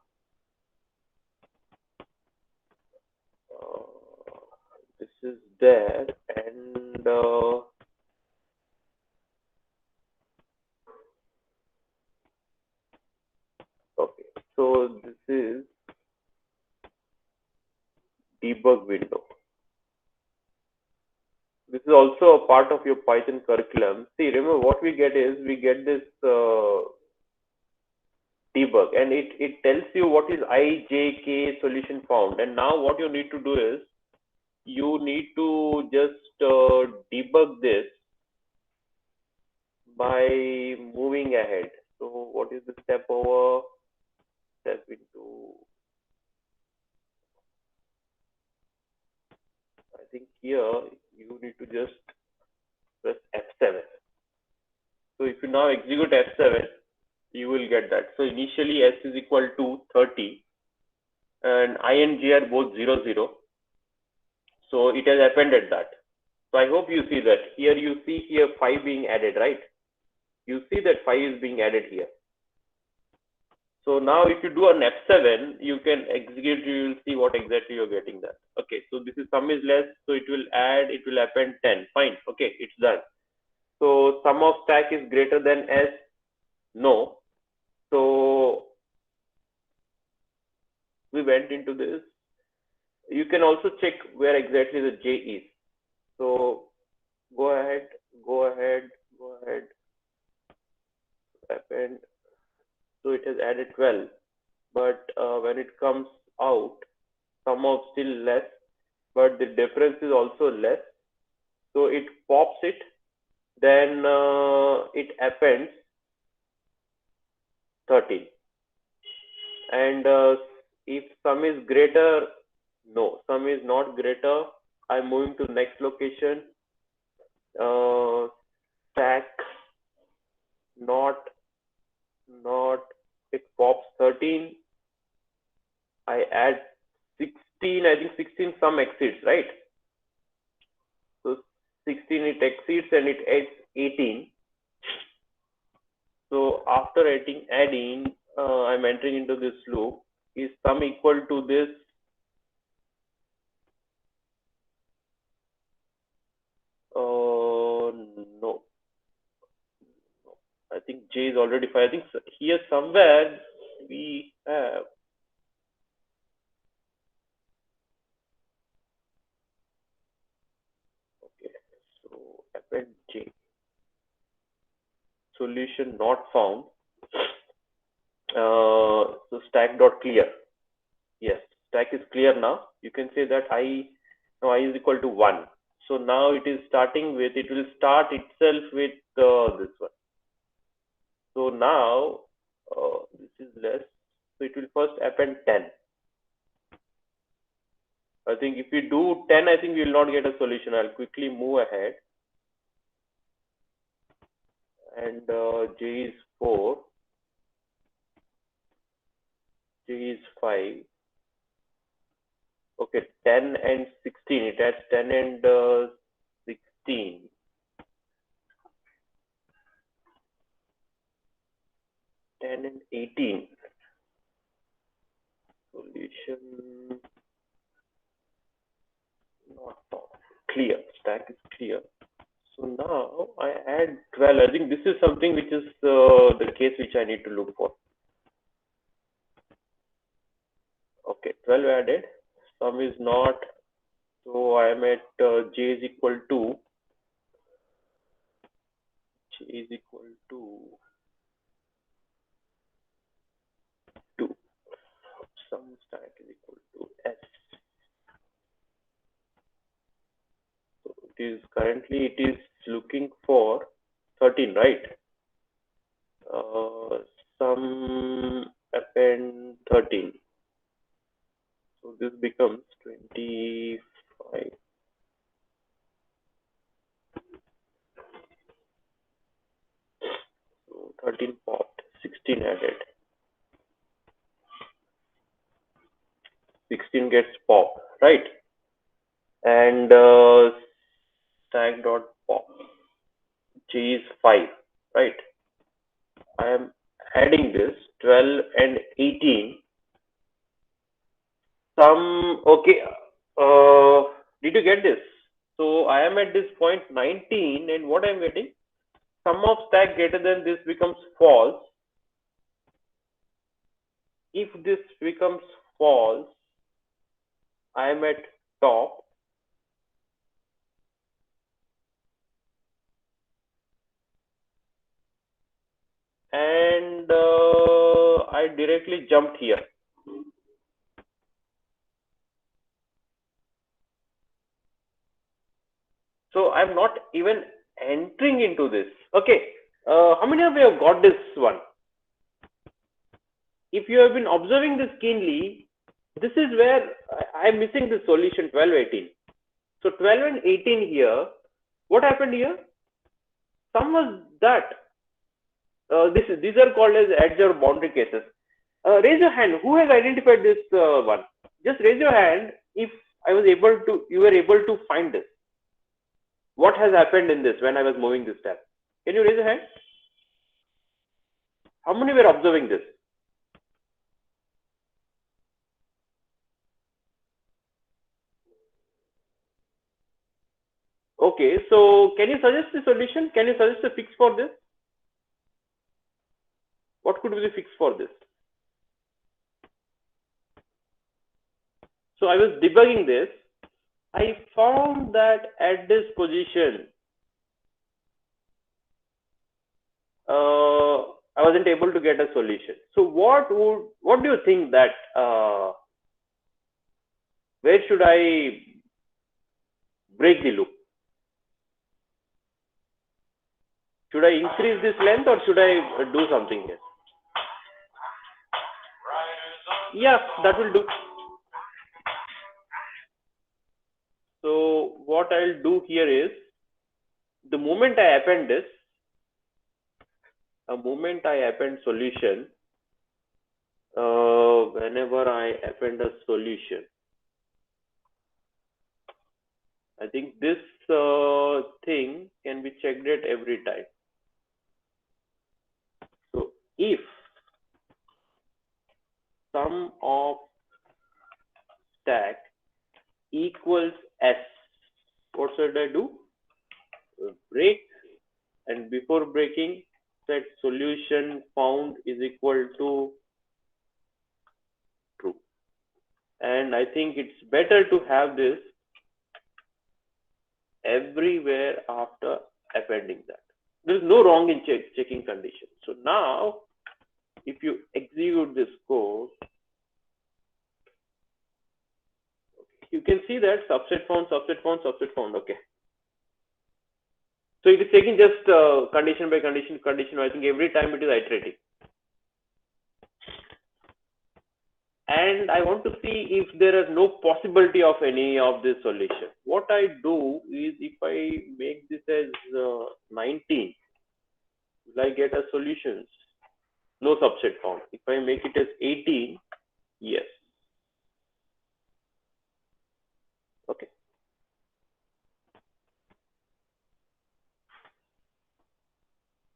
S1: This is there, and okay, so this is debug window. This is also a part of your Python curriculum. See, remember what we get is we get this debug, and it tells you what is I, J, K solution found. And now what you need to do is you need to just debug this by moving ahead. So what is the step over? Step into, I think here you need to just press F7. So if you now execute F7, you will get that. So initially S is equal to 30 and I and J are both 0, 0. So it has appended that. So I hope you see that. Here you see here 5 being added, right? You see that 5 is being added here. So now if you do an F7, you can execute, you will see what exactly you're getting there. Okay, so this is sum is less, so it will add, it will append 10. Fine, okay, it's done. So sum of stack is greater than S? No. So we went into this. You can also check where exactly the J is. So go ahead, append. So it has added 12, but when it comes out, sum of still less, but the difference is also less. So it pops it, then it appends 13. And if sum is greater, no, sum is not greater. I'm moving to next location. Stack not it pops 13. I add 16. I think 16 sum exceeds, right? So 16 it exceeds and it adds 18. So after adding, I'm entering into this loop. Is sum equal to this? No. I think J is already 5. I think here somewhere we have. Okay, so append J. Solution not found. So stack dot clear. Yes, stack is clear now. You can say that now I is equal to 1. So now it is starting with, it will start itself with this one. So now this is less. So it will first append 10. I think if we do 10, I think we will not get a solution. I'll quickly move ahead. And J is 4. J is 5. Okay, 10 and 16. It adds 10 and 16. 10 and 18. Solution not found. Clear. Stack is clear. So now I add 12. I think this is something which is the case which I need to look for. Okay, 12 added. Sum is not. So I am at J is equal to. J is equal to 2. Sum stack is equal to S. So it is currently it is looking for 13, right? Sum append 13. So this becomes 25. So 13 popped, 16 added. 16 gets popped, right? and stack dot pop g is 5, right? I am adding this 12 and 18. Some okay. Uh, did you get this? So I am at this point 19, and what I am getting? Sum of stack greater than this becomes false. If this becomes false, I am at top, and I directly jumped here. So I'm not even entering into this. Okay. How many of you have got this one? If you have been observing this keenly, this is where I'm missing the solution 12, 18. So 12 and 18 here, what happened here? Sum was that. These are called as edge or boundary cases. Raise your hand. Who has identified this one? Just raise your hand if you were able to find this. What has happened in this when I was moving this tab? Can you raise your hand? How many were observing this? Okay, so can you suggest the solution? Can you suggest a fix for this? What could be the fix for this? So I was debugging this. I found that at this position, I wasn't able to get a solution. So what do you think that where should I break the loop? Should I increase this length or should I do something here? Yeah, that will do. So what I'll do here is the moment I append this, solution, whenever I append a solution, I think this thing can be checked at every time. So if sum of stack equals S, what should I do? Break, and before breaking, set solution found is equal to true. And I think it's better to have this everywhere after appending that. There is no wrong in checking condition. So now, if you execute this code, you can see that subset found, subset found, subset found. Okay. So it is taking just condition by condition. I think every time it is iterating. And I want to see if there is no possibility of any of this solution. What I do is if I make this as 19, will I get a solutions? No subset found. If I make it as 18, yes. Okay.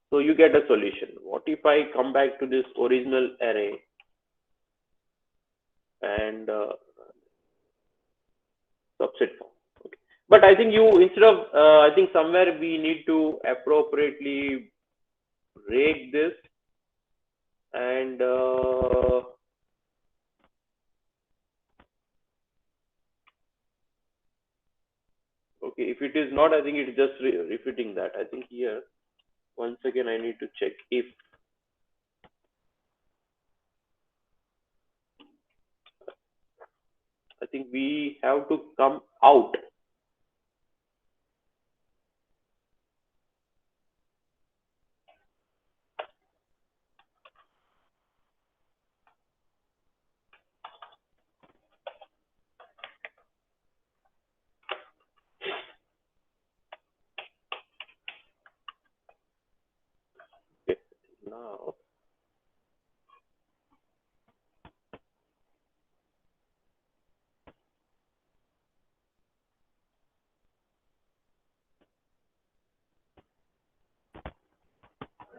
S1: So you get a solution. What if I come back to this original array and subset found? Okay. But I think instead of, I think somewhere we need to appropriately break this and okay, if it is not, I think it's just repeating that. I think here, once again, I need to check if I think we have to come out. Okay. Now,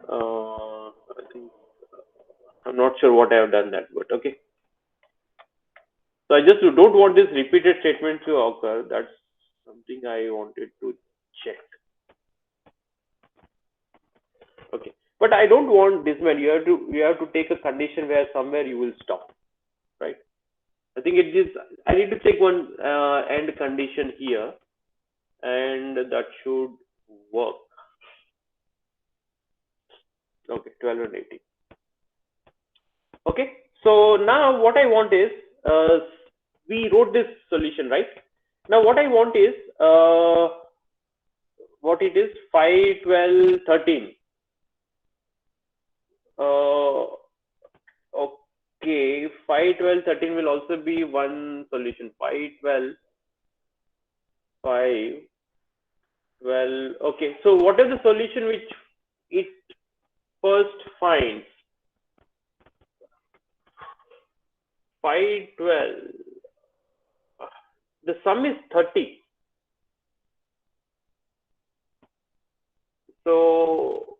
S1: I think I'm not sure what I have done that, but okay. So I just don't want this repeated statement to occur. That's something I wanted to check. Okay, but I don't want this man. You have to take a condition where somewhere you will stop, right? I think it is. I need to take one end condition here, and that should work. Okay, 12 and 18. Okay, so now what I want is we wrote this solution, right? Now what I want is what it is 5, 12, 13. Okay, 5, 12, 13 will also be one solution. 5, 12, 5, 12. Okay, so what is the solution which it first finds? 5, 12. The sum is 30. So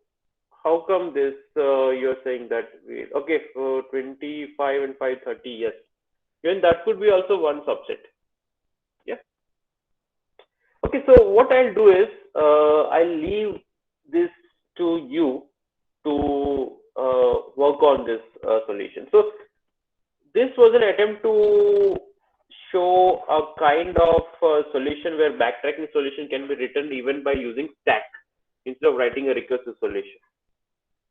S1: how come this you're saying that okay, 25 and 5, 30, yes. Even that could be also one subset. Yeah. Okay, so what I'll do is I'll leave this to you to work on this solution. So this was an attempt to show a kind of solution where backtracking solution can be written even by using stack instead of writing a recursive solution.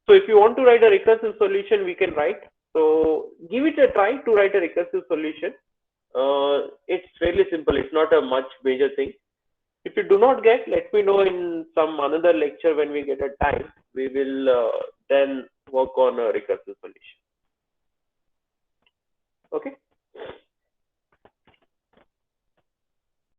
S1: So if you want to write a recursive solution, we can write. So give it a try to write a recursive solution. It's fairly simple. It's not a much major thing. If you do not get, let me know in some another lecture when we get a time. We will then work on a recursive solution. Okay.